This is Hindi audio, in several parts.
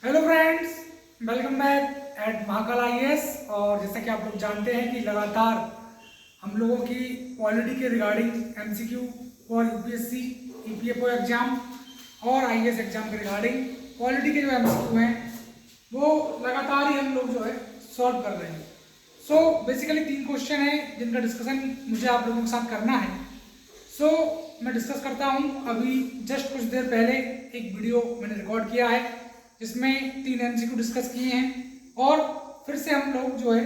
Hello friends, welcome back at Mahakal IAS. और जैसा कि आप लोग जानते हैं कि लगातार हम लोगों की पॉलिटी के रिगार्डिंग एमसीक्यू और यूपीएससी ईपीएफओ एग्जाम और आईएएस एग्जाम के रिगार्डिंग पॉलिटी के जो एमसीक्यू हैं वो लगातार ही हम लोग जो है सॉल्व कर रहे हैं। सो बेसिकली 3 क्वेश्चन हैं जिनका डिस्कशन मुझे आप लोगों के साथ करना है। सो मैं डिस्कस करता हूँ। अभी जस्ट कुछ देर पहले एक वीडियो मैंने रिकॉर्ड किया है जिसमें 3 एमसीक्यू डिस्कस किए हैं और फिर से हम लोग जो है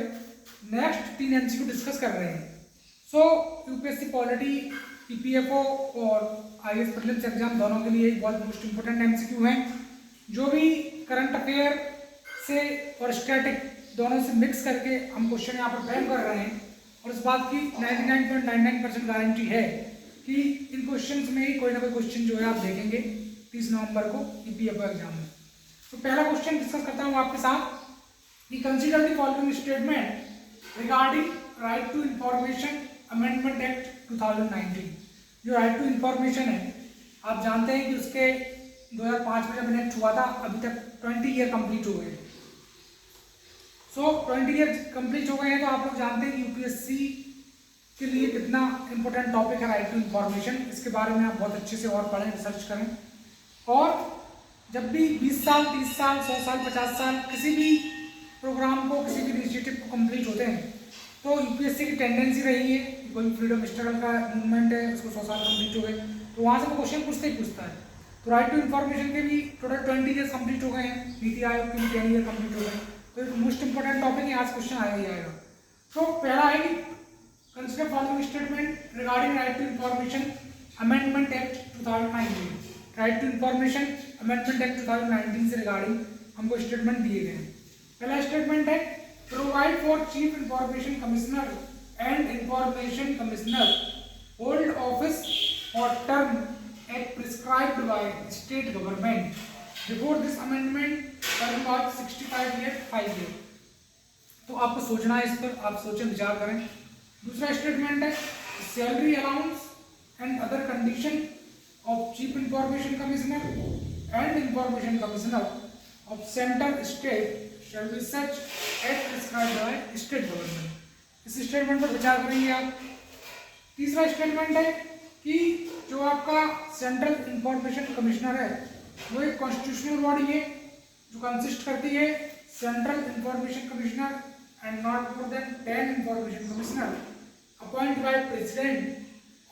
नेक्स्ट 3 एमसीक्यू डिस्कस कर रहे हैं। सो यूपीएससी पॉलिटी, ईपीएफओ और आईएएस प्रीलिम्स एग्जाम दोनों के लिए बहुत मोस्ट इंपोर्टेंट एमसीक्यू हैं जो भी करंट अफेयर से और स्टैटिक दोनों से मिक्स करके हम क्वेश्चन यहाँ पर फ्रेम कर रहे हैं। और इस बात की 99.99% गारंटी है कि इन क्वेश्चंस में ही कोई ना कोई क्वेश्चन जो है आप देखेंगे 30 नवंबर को ईपीएफओ एग्जाम में। तो पहला क्वेश्चन डिस्कस करता हूँ आपके साथ कि consider the following statement regarding right to information amendment act 2019। जो राइट टू इंफॉर्मेशन है, आप जानते हैं कि उसके 2005 में जब एक्ट हुआ था, अभी तक 20 ईयर कंप्लीट हो गए। सो 20 ईयर कंप्लीट हो गए हैं तो आप लोग जानते हैं कि यूपीएससी के लिए कितना इंपॉर्टेंट टॉपिक है राइट टू इंफॉर्मेशन। इसके बारे में आप बहुत अच्छे से और पढ़ें, रिसर्च करें। और जब भी 20 साल, 30 साल, 100 साल, 50 साल किसी भी प्रोग्राम को, किसी भी इनिशिएटिव को कंप्लीट होते हैं तो यूपीएससी की टेंडेंसी रही है कि कोई फ्रीडम स्ट्रगल का मूवमेंट है, उसको 100 साल कंप्लीट हो गए तो वहाँ से वो क्वेश्चन पूछते ही पूछता है। तो राइट टू इन्फॉर्मेशन के भी टोटल 20 ईयर्स कंप्लीट हो गए हैं, नीति आयोग के भी 10 ईयर कंप्लीट हो गए। तो एक मोस्ट इंपॉर्टेंट टॉपिक है, आज क्वेश्चन आया ही आएगा। तो पहला है कि consider following statement regarding right to information amendment act 2019। Right to information amendment act 2019 से रिगार्डिंग हमको स्टेटमेंट दिए गए हैं। पहला स्टेटमेंट है provide for chief information commissioner and information commissioner hold office for term at prescribed by state government before this amendment term of 65 year 5 year. तो आपको सोचना है इस पर, आप सोचें, विचार करें। दूसरा स्टेटमेंट है salary allowance and other condition of Chief Information Commissioner and Information Commissioner of Center State shall be such as prescribed by State Government। इस स्टेटमेंट पर विचार करेंगे आप। तीसरा स्टेटमेंट है कि जो आपका सेंट्रल इंफॉर्मेशन कमिश्नर है वो एक कॉन्स्टिट्यूशनल बॉडी है जो कंसिस्ट करती है central information commissioner and not more than 10 information commissioner appoint by president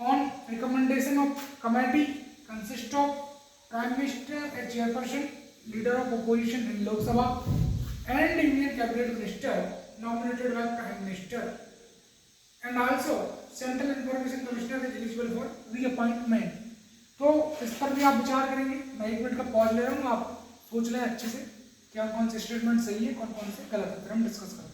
on recommendation of committee consist of prime minister as chairperson, leader of opposition in Lok Sabha and union cabinet minister nominated by prime minister, and also central information commissioner is eligible for reappointment। तो इस पर भी आप विचार करेंगे। मैं 1 मिनट का पॉज ले रहा हूँ, आप सोच लें अच्छे से क्या कौन से स्टेटमेंट सही है, कौन कौन से गलत है, फिर हम डिस्कस करते हैं।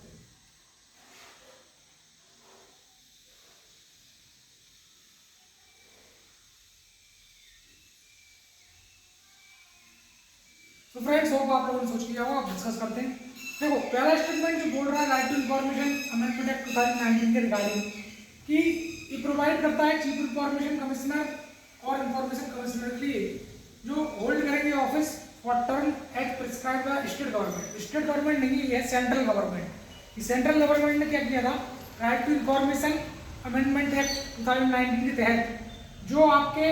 तो फ्रेंड्स, होप आप लोगों ने सोच लिया होगा, आप डिस्कस करते हैं। देखो, पहला स्टेटमेंट जो बोल रहा है right to information amendment act 2019 के रिगार्डिंग कि ये प्रोवाइड करता है चीफ इंफॉर्मेशन कमिश्नर और इंफॉर्मेशन कमिश्नर के लिए जो होल्ड करेंगे office for term at prescribed by state government. State government नहीं, ये सेंट्रल गवर्नमेंट। सेंट्रल गवर्नमेंट ने क्या किया था, right to information amendment act 2019 के तहत जो आपके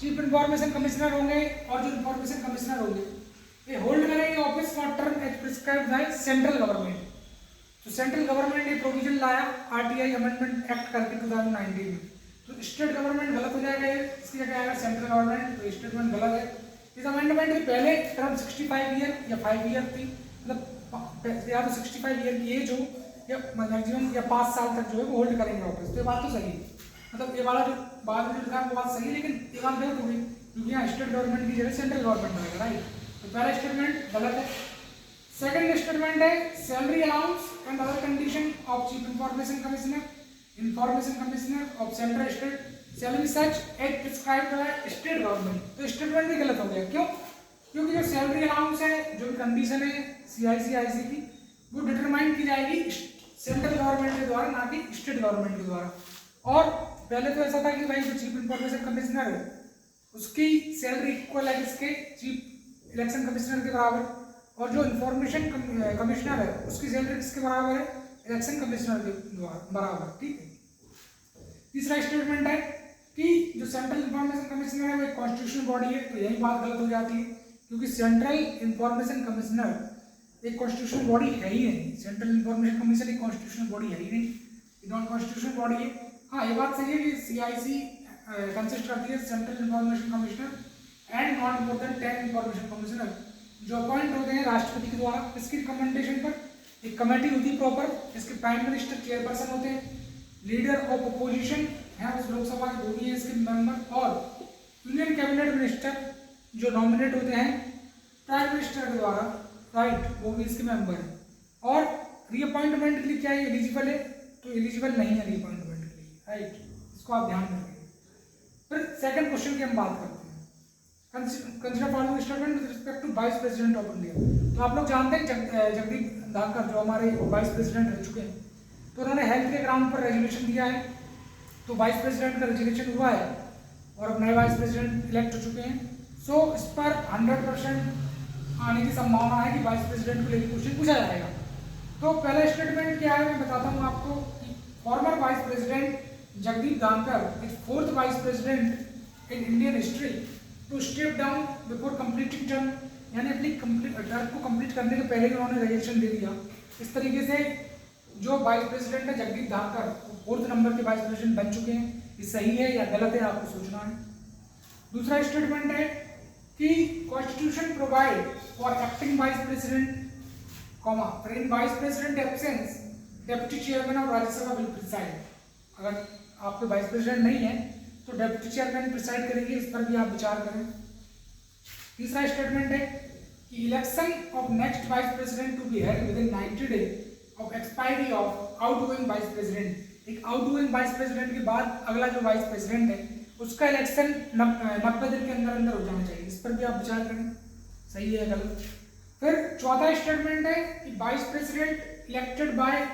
चीफ इंफॉर्मेशन कमिश्नर होंगे और जो इंफॉर्मेशन कमिश्नर होंगे ये होल्ड करेंगे office for term as prescribed by central government. तो सेंट्रल गवर्नमेंट ये प्रोविजन लाया आरटीआई अमेंडमेंट एक्ट करके 2019 में। तो स्टेट गवर्नमेंट गलत हो जाएगा, इसकी जगह आएगा सेंट्रल गवर्नमेंट। तो स्टेटमेंट गलत है। इस अमेंडमेंट के पहले टर्म 65 ईयर या 5 ईयर थी, मतलब या तो 65 ईयर की एज हो या मैक्सिमम या 5 साल तक जो है वो होल्ड करेंगे ऑफिस। तो ये बात तो सही है, मतलब ये वाला जो बाद में जो लिखा है वो बात सही है, लेकिन ये बात गलत हो गई क्योंकि यहाँ स्टेट गवर्नमेंट की जगह सेंट्रल गवर्नमेंट आएगा, राइट। तो पहला स्टेटमेंट गलत है। सेकंड स्टेटमेंट है salary allowance and other condition of chief information commissioner of central state shall be such as prescribed by state government. तो स्टेटमेंट भी गलत हो गया। क्यों? क्योंकि जो सैलरी अलाउंस है, जो भी कंडीशन है सीआईसी की, वो डिटरमाइन की जाएगी सेंट्रल गवर्नमेंट के द्वारा, ना कि स्टेट गवर्नमेंट के द्वारा। और पहले तो ऐसा था कि भाई जो चीफ इंफॉर्मेशन कमिश्नर है उसकी सैलरी इक्वल है किसके, चीफ इलेक्शन कमिश्नर के बराबर। और जो इंफॉर्मेशन कमिश्नर है उसकी सैलरी किसके बराबर है, इलेक्शन कमिश्नर के बराबर, ठीक है। तीसरा स्टेटमेंट है कि जो सेंट्रल इंफॉर्मेशन कमिश्नर है वो एक कॉन्स्टिट्यूशनल बॉडी है, तो यही बात गलत हो जाती है क्योंकि सेंट्रल इंफॉर्मेशन कमिश्नर एक कॉन्स्टिट्यूशनल बॉडी है ही नहीं। सेंट्रल इंफॉर्मेशन कमीशन एक कॉन्स्टिट्यूशनल बॉडी है ही नहीं, ये नॉन कॉन्स्टिट्यूशनल बॉडी है। हाँ, ये बात सही है कि CIC कंसिस्ट करती है central information commissioner and not more than 10 information commissioner जो अपॉइंट होते हैं राष्ट्रपति के द्वारा। इसकी रिकमेंडेशन पर एक कमेटी होती है प्रॉपर, इसके प्राइम मिनिस्टर चेयरपर्सन होते हैं, लीडर ऑफ अपोजिशन है उस लोकसभा के वो भी है इसके मेंबर, और यूनियन कैबिनेट मिनिस्टर जो नॉमिनेट होते हैं प्राइम मिनिस्टर के द्वारा, राइट, वो भी इसके मेंबर है। और रीअपॉइंटमेंट के लिए क्या है, एलिजिबल है, तो एलिजिबल नहीं है रीअपॉइंटमेंट के लिए, राइट, इसको आप ध्यान रखें। फिर सेकंड क्वेश्चन की हम बात करते हैं, consider following statement with respect to vice president of India. तो आप लोग जानते हैं जगदीप धनखड़ जो हमारे वाइस प्रेसिडेंट रह चुके हैं, तो उन्होंने हेल्थ के ग्राउंड पर रेजोल्यूशन दिया है, तो वाइस प्रेसिडेंट का रेजोल्यूशन हुआ है और अब नए वाइस प्रेसिडेंट इलेक्ट हो चुके हैं। सो इस पर 100% आने की संभावना है कि वाइस प्रेसिडेंट को लेकर क्वेश्चन पूछा जाएगा। तो पहला स्टेटमेंट क्या है मैं बताता हूँ आपको कि former vice president Jagdeep Dhankhar is fourth vice president in Indian history to step down before completing term, यानी अपनी टर्म को कंप्लीट करने के पहले ही उन्होंने रेजोल्यूशन दे दिया। इस तरीके से जो वाइस प्रेसिडेंट है जगदीप धनखड़ फोर्थ नंबर के वाइस प्रेसिडेंट बन चुके हैं। ये सही है या गलत है आपको सोचना है। दूसरा स्टेटमेंट है कि constitution provide for acting vice president comma for in vice president absence deputy chairman of Rajya Sabha will preside. अगर आपके वाइस प्रेसिडेंट नहीं है तो डेप्यूटी चेयरमैन प्रिसाइड करेंगे, इस पर भी आप विचार करें। तीसरा स्टेटमेंट है कि election of next vice president to be held within 90 days of expiry of outgoing vice president. एक आउटगोइंग वाइस प्रेसिडेंट के बाद अगला जो वाइस प्रेसिडेंट है उसका इलेक्शन 90 दिन के अंदर अंदर हो जाना चाहिए, इस पर भी आप विचार करें, सही है गलत। फिर चौथा स्टेटमेंट है कि vice president elected by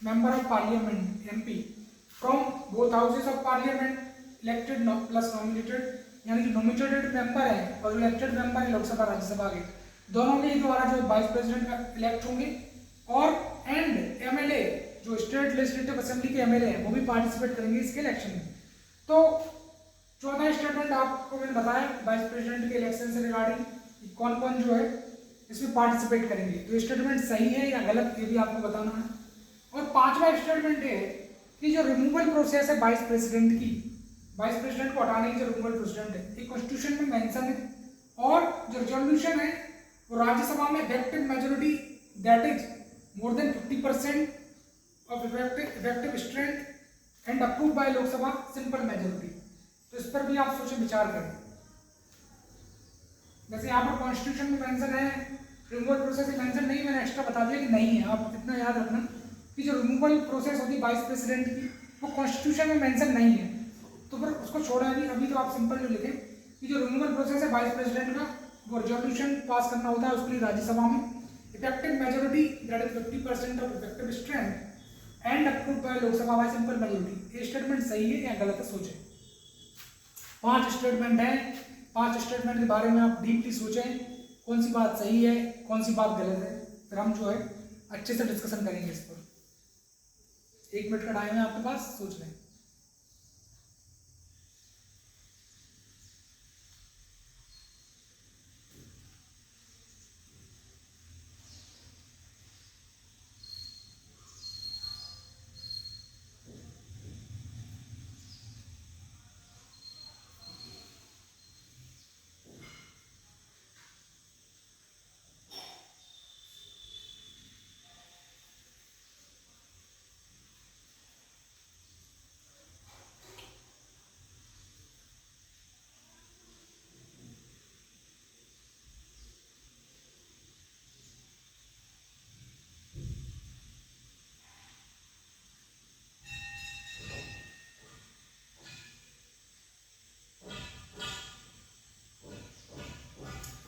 member of parliament MP from both houses of parliament elected plus nominated, यानी कि नॉमिनेटेड मेंबर है और इलेक्टेड मेंबर है लोकसभा राज्यसभा के, दोनों के द्वारा जो वाइस प्रेसिडेंट इलेक्ट होंगे। और एंड MLA जो स्टेट लेजिस्लेटिव असेंबली के MLA हैं वो भी पार्टिसिपेट करेंगे इसके इलेक्शन में। तो चौथा स्टेटमेंट आपको मैंने बताया वाइस प्रेसिडेंट के इलेक्शन से रिगार्डिंग कौन कौन जो है इसमें पार्टिसिपेट करेंगे, तो स्टेटमेंट सही है या गलत ये भी आपको बताना है। और पांचवा स्टेटमेंट ये है कि जो रिमूवल प्रोसेस है वाइस प्रेसिडेंट की, वाइस प्रेसिडेंट को हटाने की जो रिमूवल प्रेसिडेंट है ये कॉन्स्टिट्यूशन में मेंशन है, और जो रिजोल्यूशन है वो राज्यसभा में effective majority that is more than 50% of effective strength and approve by Lok Sabha simple majority. तो इस पर भी आप सोचें विचार करें। जैसे यहाँ पर कॉन्स्टिट्यूशन में मेंशन है, रिमूवल प्रोसेस मेंशन नहीं, मैंने एक्स्ट्रा बता दिया कि नहीं है। आप इतना याद रखना कि जो रिमूवल प्रोसेस होती है वाइस प्रेसिडेंट की वो कॉन्स्टिट्यूशन में मेंशन नहीं है, तो फिर उसको छोड़ा नहीं। अभी तो आप सिंपल जो लिखें कि जो रिमूवल प्रोसेस है वाइस प्रेसिडेंट का वो रिजोल्यूशन पास करना होता है, उसके लिए राज्यसभा में effective majority that is 50% of effective strength and approved by Lok Sabha bye simple majority. ये स्टेटमेंट सही है या गलत है सोचें। 5 स्टेटमेंट हैं, 5 स्टेटमेंट के बारे में आप डीपली सोचें कौन सी बात सही है कौन सी बात गलत है, फिर हम जो है अच्छे से डिस्कशन करेंगे इस पर। 1 मिनट का टाइम है आपके पास, सोच लें।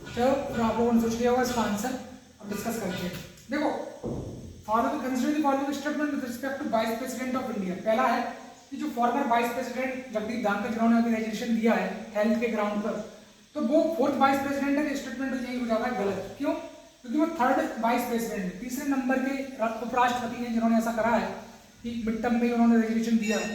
चलो फिर आप लोगों ने सोच लिया होगा इसका आंसर, अब डिस्कस करते हैं। देखो, following consider the following statement with respect to vice president of India. पहला है कि जो former vice president Jagdeep Dhankhar जिन्होंने अभी रेजिग्नेशन दिया है हेल्थ के ग्राउंड पर, तो वो 4th वाइस प्रेसिडेंट है। स्टेटमेंट यही हो जाता है गलत। क्यों? क्योंकि वो थर्ड वाइस प्रेसिडेंट है, तीसरे नंबर के उपराष्ट्रपति हैं जिन्होंने ऐसा करा है कि मिड टर्म में उन्होंने रेजोल्यूशन दिया है।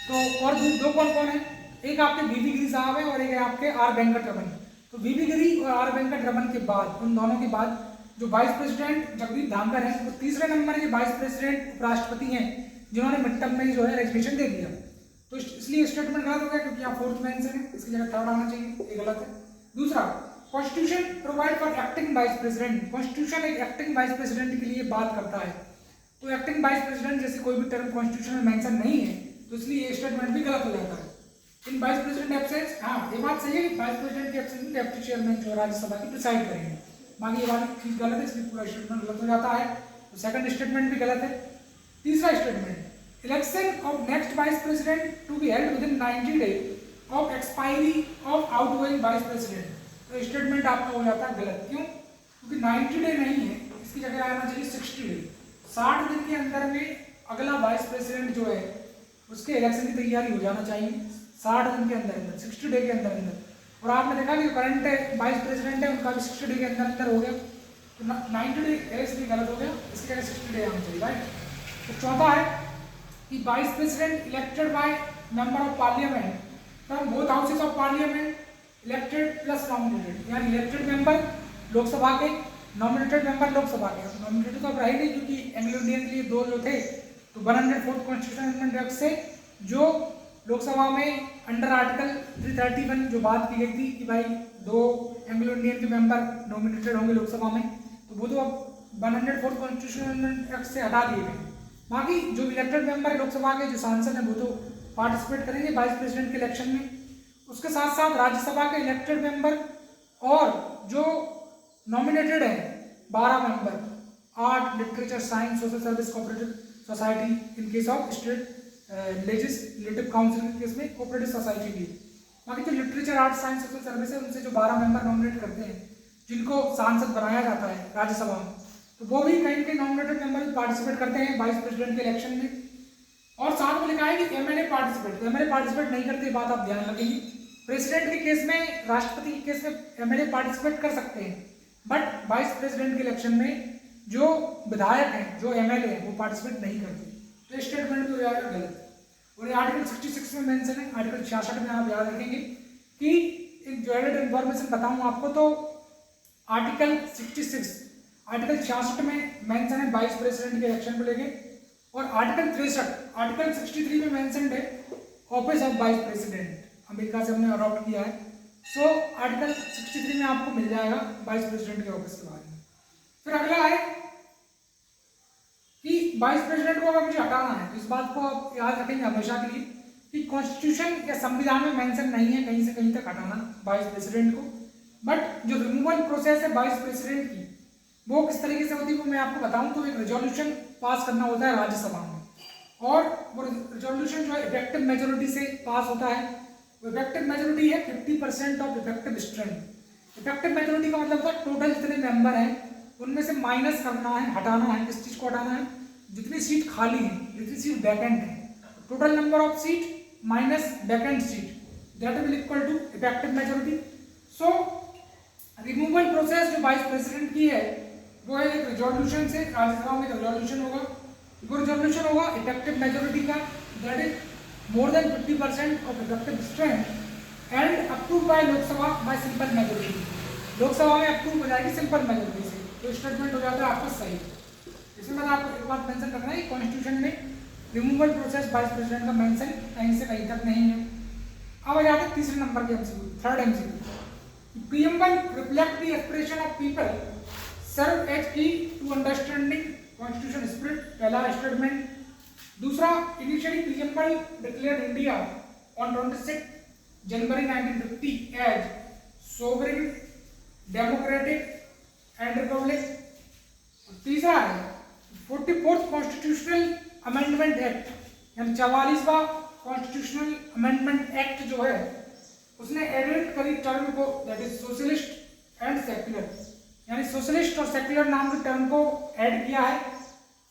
तो और दो कौन कौन है, एक आपके वीवी गिरी साहब है और एक है आपके आर वेंकट रमन। तो वीवी गिरी और आर वेंकट रमन के बाद, उन दोनों के बाद जो वाइस प्रेसिडेंट जगदीप धांकर है, वो तीसरे नंबर के वाइस प्रेसिडेंट उपराष्ट्रपति हैं जिन्होंने मिड टर्म में जो है रेजोल्यूशन दे दिया। तो इसलिए स्टेटमेंट गलत हो गया क्योंकि यहाँ फोर्थ मेंशन है, इसकी जगह थर्ड आना चाहिए, ये गलत है। दूसरा, constitution provide for acting vice president. Constitution एक एक्टिंग वाइस प्रेसिडेंट के लिए बात करता है, तो एक्टिंग वाइस प्रेसिडेंट जैसे कोई भी टर्म कॉन्स्टिट्यूशन में मेंशन नहीं है, तो इसलिए ये स्टेटमेंट भी गलत हो जाता है। इन वाइस प्रेसिडेंट एब्सेंस, हाँ ये बात सही है कि वाइस प्रेसिडेंट के एब्सेंस में डिप्टी चेयरमैन जो राज्यसभा की प्रिसाइड करेंगे, बाकी ये वाली चीज गलत है, इसलिए पूरा स्टेटमेंट गलत हो जाता है। तो सेकंड स्टेटमेंट भी गलत है। तीसरा statement, election of next vice president to be held within 90 days of expiry of outgoing vice president. तो स्टेटमेंट आपका हो जाता है गलत, क्यों? क्योंकि 90 डे नहीं है, इसकी जगह आना चाहिए 60 डे। 60 दिन के अंदर में अगला वाइस प्रेसिडेंट जो है उसके इलेक्शन की तैयारी हो जाना चाहिए 60 दिन के अंदर 60 डे के अंदर। और आपने देखा कि करंट वाइस प्रेसिडेंट है उनका भी 60 डे के अंदर हो गया, तो 90 डे इसलिए गलत हो गया, इसकी जगह 60 डे आना चाहिए, राइट। तो चौथा है कि vice president elected by member of parliament from both houses of parliament, elected plus nominated, यानी इलेक्टेड मेंबर लोकसभा के, नॉमिनेटेड मेंबर लोकसभा के। नॉमिनेटेड तो अब रहे नहीं क्योंकि एंग्लो इंडियन के लिए दो जो थे, तो 104 कॉन्स्टिट्यूशन अमेंडमेंट एक्ट से जो लोकसभा में अंडर आर्टिकल 331 जो बात की गई थी कि भाई 2 एंग्लो इंडियन के मेंबर नॉमिनेटेड होंगे लोकसभा में, तो वो तो अब 104 कॉन्स्टिट्यूशन अमेंडमेंट एक्ट से हटा दिए गए। बाकी जो इलेक्टेड मेंबर है लोकसभा के, जो सांसद हैं, वो तो पार्टिसिपेट करेंगे वाइस प्रेसिडेंट के इलेक्शन में। उसके साथ साथ राज्यसभा के इलेक्टेड मेंबर और जो नॉमिनेटेड है 12 member, art, literature, science, social service, cooperative society in case of state legislative council के केस में कोऑपरेटिव सोसाइटी भी। बाकी जो literature, art, science, social service है, उनसे जो 12 मेंबर नॉमिनेट करते हैं जिनको सांसद बनाया जाता है राज्यसभा में, तो वो भी कहीं के नॉमिनेटेड मेंबर पार्टिसिपेट करते हैं वाइस प्रेसिडेंट के इलेक्शन में। और साथ में लिखा है कि एमएलए पार्टिसिपेट नहीं करते, बात आप ध्यान रखेंगे। प्रेसिडेंट के केस में, राष्ट्रपति के केस में एमएलए पार्टिसिपेट कर सकते हैं, बट वाइस प्रेसिडेंट के इलेक्शन में जो विधायक हैं, जो एमएलए हैं, वो पार्टिसिपेट नहीं करते। तो स्टेटमेंट तो यार गलत। और ये आर्टिकल 66 में मेंशन है, आर्टिकल 66 में आप याद रखेंगे कि एक जो एडेड इन्फॉर्मेशन बताऊं आपको, तो आर्टिकल 66 में मेंशन है वाइस प्रेसिडेंट के इलेक्शन को लेके, और आर्टिकल 63 में मेंशन है office of vice president, America से हमने अडॉप्ट किया है। सो आर्टिकल 63 में आपको मिल जाएगा वाइस प्रेसिडेंट के ऑफिस के बारे में। फिर अगला है कि वाइस प्रेसिडेंट को अगर मुझे हटाना है, तो इस बात को आप याद रखेंगे हमेशा के लिए कि कॉन्स्टिट्यूशन या संविधान में मेंशन नहीं है कहीं से कहीं तक हटाना वाइस प्रेसिडेंट को, बट जो रिमूवल प्रोसेस है वाइस प्रेसिडेंट की, वो किस तरीके से होती है वो मैं आपको बताऊं। तो एक रेजोल्यूशन पास करना होता है राज्यसभा में, और वो रेजोल्यूशन जो है इफेक्टिव मेजोरिटी से पास होता है। इफेक्टिव मेजोरिटी है 50% of effective strength. Effective majority का मतलब है टोटल जितने मेंबर हैं उनमें से माइनस करना है, हटाना है, किस चीज को हटाना है, जितनी सीट खाली है, जितनी सीट वैकेंट है, total number of seat minus vacant seat, that will equal to effective majority. So removal process जो वाइस प्रेसिडेंट की है वो है एक रिजोल्यूशन से, राज्यसभा में रिजोल्यूशन होगा, वो रिजोल्यूशन होगा इफेक्टिव मेजोरिटी का, that is more than 50% of effective strength and approve by Lok Sabha bye simple majority. Lok Sabha में अप्रूव हो जाएगी सिंपल मेजोरिटी से, तो स्टेटमेंट हो जाता है आपका सही। इसमें मैंने आपको एक बात मेंशन रखना है, कॉन्स्टिट्यूशन में रिमूवल प्रोसेस वाइस प्रेसिडेंट का मेंशन कहीं से कहीं तक नहीं है। अब आ जाते हैं तीसरे नंबर के MCQ, third MCQ. Preamble reflect the aspiration of people, serve as key to understanding constitution spirit, पहला स्टेटमेंट। दूसरा, initially preamble declared India on 26 January 1950 as sovereign, democratic and republic. तीसरा है 44th कॉन्स्टिट्यूशनल अमेंडमेंट एक्ट, यानी 44वां कॉन्स्टिट्यूशनल अमेंडमेंट एक्ट जो है उसने एडिट करी टर्म को, that is socialist and secular, यानी सोशलिस्ट और सेक्युलर नाम के टर्म को ऐड किया है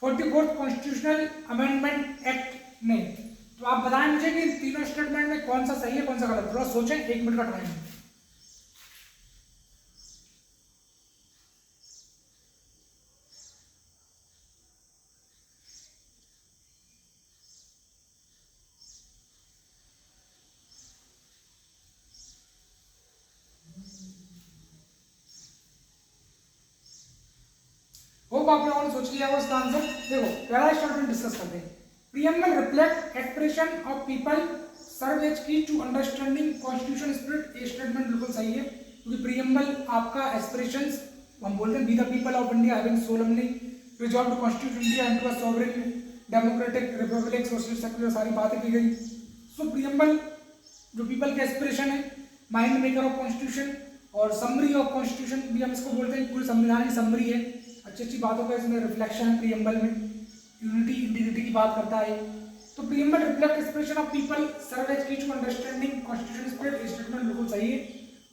44th कॉन्स्टिट्यूशनल अमेंडमेंट एक्ट ने। तो आप बताएं मुझे कि तीनों स्टेटमेंट में कौन सा सही है कौन सा गलत, थोड़ा सोचें, 1 मिनट का टाइम है। होप आप लोगों ने सोच लिया होगा इसका आंसर। देखो पहला स्टेटमेंट डिस्कस करते हैं। Preamble reflect expression of people serve as key to understanding constitution spirit. ये स्टेटमेंट बिल्कुल सही है, क्योंकि प्रीएम्बल आपका एक्सप्रेशंस हम बोलते हैं, we the people of India having solemnly resolve to constitute India into a sovereign democratic republic socialist secular, सारी बातें की गई। सो प्रीएम्बल जो पीपल के एक्सप्रेशन है, माइंड मेकर ऑफ कॉन्स्टिट्यूशन और समरी ऑफ कॉन्स्टिट्यूशन भी हम इसको बोलते हैं, पूरे संविधान की समरी है, अच्छी अच्छी बातों का इसमें रिफ्लेक्शन है प्रीएम्बल में, यूनिटी इंटीग्रिटी की बात करता है। तो preamble reflect expression of people serve as key to understanding constitution spirit, statement बिल्कुल सही है।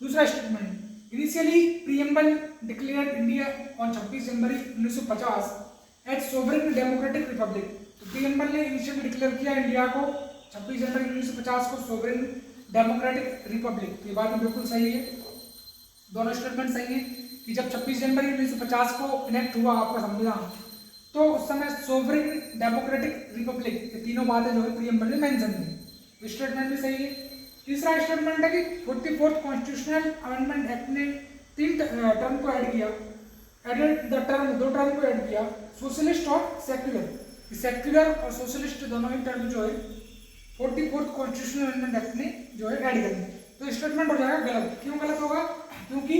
दूसरा statement, initially preamble declared India on 26 January 1950 as sovereign democratic republic. तो प्रीएम्बल ने इनिशियली डिक्लेयर किया इंडिया को 26 जनवरी 1950 को सोवरेन डेमोक्रेटिक रिपब्लिक। ये बात बिल्कुल सही है, दोनों स्टेटमेंट सही है कि जब 26 जनवरी 1950 को इनेक्ट हुआ आपका संविधान, तो उस समय सोवरेन डेमोक्रेटिक रिपब्लिक, ये तीनों बातें जो है प्रीएम्बल में मेंशन थी। स्टेटमेंट भी सही है। तीसरा स्टेटमेंट है कि 44th कॉन्स्टिट्यूशनल अमेंडमेंट एक्ट ने 3 टर्म को ऐड किया, एडेड द टर्म, 2 टर्म को ऐड किया, सोशलिस्ट और सेक्युलर। सेक्युलर और सोशलिस्ट दोनों ही टर्म जो है 44th कॉन्स्टिट्यूशनल अमेंडमेंट एक्ट ने जो है ऐड कर दी। तो स्टेटमेंट हो जाएगा गलत। क्यों गलत होगा? क्योंकि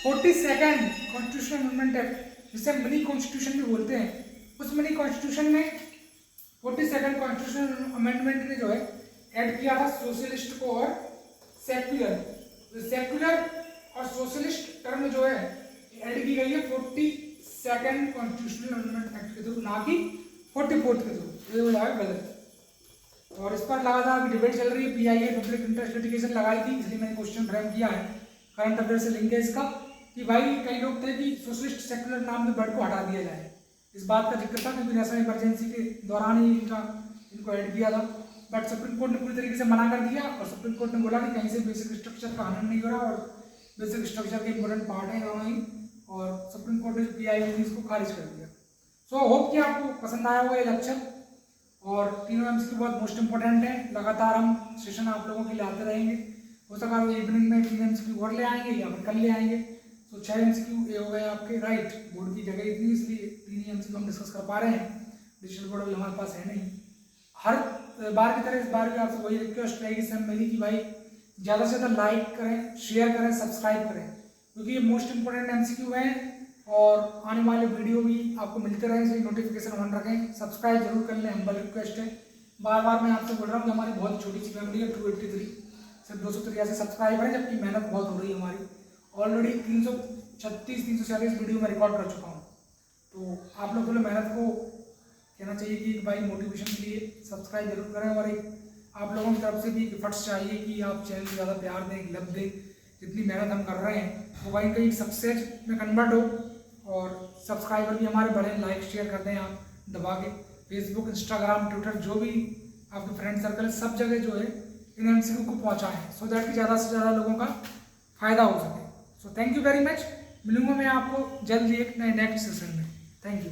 42nd कॉन्स्टिट्यूशनल अमेंडमेंट एक्ट, जिसे मिनी कॉन्स्टिट्यूशन भी बोलते हैं, उस मिनी कॉन्स्टिट्यूशन में 42nd कॉन्स्टिट्यूशनल अमेंडमेंट ने जो है ऐड किया था सोशलिस्ट को और सेक्युलर। तो सेक्युलर और सोशलिस्ट टर्म जो है ऐड की गई है 42nd कॉन्स्टिट्यूशनल अमेंडमेंट एक्ट के थ्रू, ना कि 44th के थ्रू। ये हो जाएगा गलत। और इस पर लगातार अभी डिबेट चल रही है, पीआईए पब्लिक इंटरेस्ट लिटिगेशन लगाई थी, इसलिए मैंने क्वेश्चन फ्रेम किया है, करंट अफेयर से लिंक है इसका, कि भाई कई लोग थे कि सोशलिस्ट सेक्युलर नाम के वर्ड को हटा दिया जाए। इस बात का जिक्र था क्योंकि नेशनल इमरजेंसी के दौरान ही इनको ऐड किया था, बट सुप्रीम कोर्ट ने पूरी तरीके से मना कर दिया। और सुप्रीम कोर्ट ने बोला कि कहीं से बेसिक स्ट्रक्चर का हनन नहीं हो रहा और बेसिक स्ट्रक्चर के इंपॉर्टेंट पार्ट है दोनों ही, और सुप्रीम कोर्ट ने पीआईए ने इसको खारिज कर दिया। सो होप कि आपको पसंद आया होगा ये लेक्चर, और तीनों एमसीक्यू बहुत मोस्ट इंपॉर्टेंट है। लगातार हम सेशन आप लोगों के लिए आते रहेंगे, हो सका तो इवनिंग में 3 एमसीक्यू और ले आएंगे या फिर कल ले आएंगे। तो 6 एमसीक्यू ये हो गए आपके, राइट। बोर्ड की जगह इतनी, इसलिए 3 ही एमसीक्यू हम डिस्कस कर पा रहे हैं, डिजिटल बोर्ड अभी हमारे पास है नहीं। हर बार की तरह इस बार भी आपसे वही रिक्वेस्ट रहेगी सर मेरी कि भाई ज़्यादा से ज़्यादा लाइक करें, शेयर करें, सब्सक्राइब करें, क्योंकि ये मोस्ट इंपॉर्टेंट एमसीक्यू हैं और आने वाले वीडियो भी आपको मिलते रहें, इसलिए नोटिफिकेशन ऑन रखें, सब्सक्राइब जरूर कर लें, हम्बल रिक्वेस्ट है। बार बार मैं आपसे बोल रहा हूँ कि हमारी बहुत छोटी सी फैमिली है, 283, सिर्फ 283 सब्सक्राइबर हैं, जबकि मेहनत बहुत हो रही है हमारी। ऑलरेडी 336-346 वीडियो में रिकॉर्ड कर चुका हूँ। तो आप लोग मेहनत को कहना चाहिए कि भाई मोटिवेशन के लिए सब्सक्राइब जरूर करें, और एक आप लोगों की तरफ से भी एफर्ट्स चाहिए कि आप चैनल को ज़्यादा प्यार दें, लब दें। जितनी मेहनत हम कर रहे हैं वो भाई कहीं सक्सेस में कन्वर्ट हो, और सब्सक्राइबर भी हमारे बढ़े, लाइक शेयर कर दें आप दबा के। फेसबुक, इंस्टाग्राम, ट्विटर, जो भी आपके फ्रेंड सर्कल है, सब जगह जो है इन एमसीक्यू को पहुंचाएं, सो दैट कि ज़्यादा से ज़्यादा लोगों का फायदा हो सके। So thank you very much. मिलूंगा मैं आपको जल्दी एक नए नेक्स्ट सेशन में। Thank you.